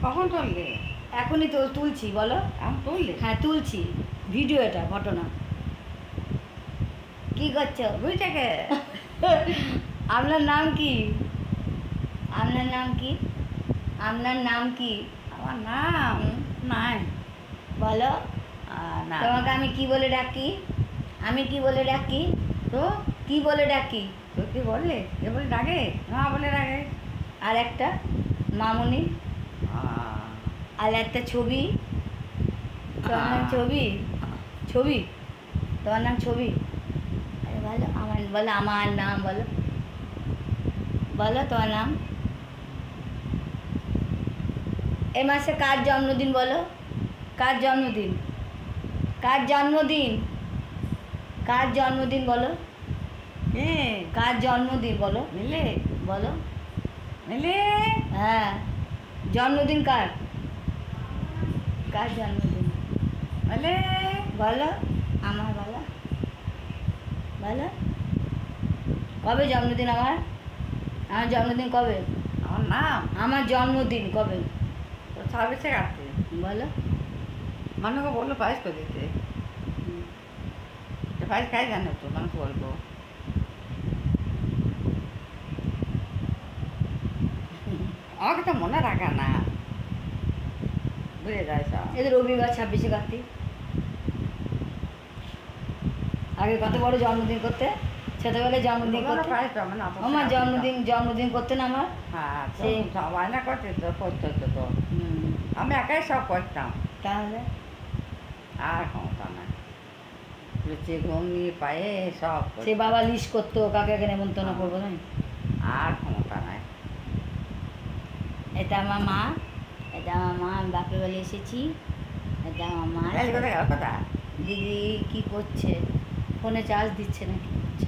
কখন তুললে? এখনই তো তুলছি, বলো। আমি তুললে? হ্যাঁ তুলছি, ভিডিও এটা, ঘটনা। কি করছো? বুঝটাকে আপনার নাম কি? আপনার নাম কি? আপনার নাম কি? আমার নাম নাই। বলো। না তোমাকে আমি কি বলে ডাকি? আমি কি বলে ডাকি? তো কি বলে ডাকি? তো কি বলে? কে বলে ডাকে? মা বলে ডাকে। আর একটা মামুনি, আহ, আর একটা ছবি। তোমার নাম ছবি? ছবি, তোমার নাম ছবি? আরে বলো আমার, বলো আমার নাম, বলো বলো তোমার নাম। এ মাসে কার জন্মদিন বলো? কার জন্মদিন? কার জন্মদিন? কার জন্মদিন বলো? কে? কার জন্মদিন বলো? মিলে? বলো। মিলে? হ্যাঁ, জন্মদিন কার? কার জন্মদিন মিলে? বলো। আমার, বলো বলো। কবে জন্মদিন আমার? আমার জন্মদিন কবে? আমার নাম? আমার জন্মদিন কবে? তো 26-এ কাটতে। বলো। মানুষকে বললো পায়েস করে দিতে। তো পায়েস খাই জানো তো, মানুষ বলবো। আমাকে তো মনে রাখে না, বুঝে যায় সব। এদের রবিবার 26-এ কার্তিক। আগে কত বড় জন্মদিন করতে, ছোটবেলায় জন্মদিন তোমরা করতে। পায়েস পাবে না, অত আমার টাকা জন্মদিন করতে না আমার। হ্যাঁ, তো সেই সবাই না করতে তো করতে হতো তো। হুম, আমি একাই সব করতাম, তাহলে আর ক্ষমতা নাই। লুচি ঘুগনি পায়ে সব সে করতাম। বাবা লিস্ট করতো কাকে কাকে নেমন্তন্ন করবো না। আর ক্ষমতা নাই। এটা আমার মা, এটা আমার মা, আমি বাপের বাড়ি এসেছি। এটা আমার মা। এই কথা গেল কথা। দিদি কি করছে? ফোনে চার্জ দিচ্ছে না, কি করছে?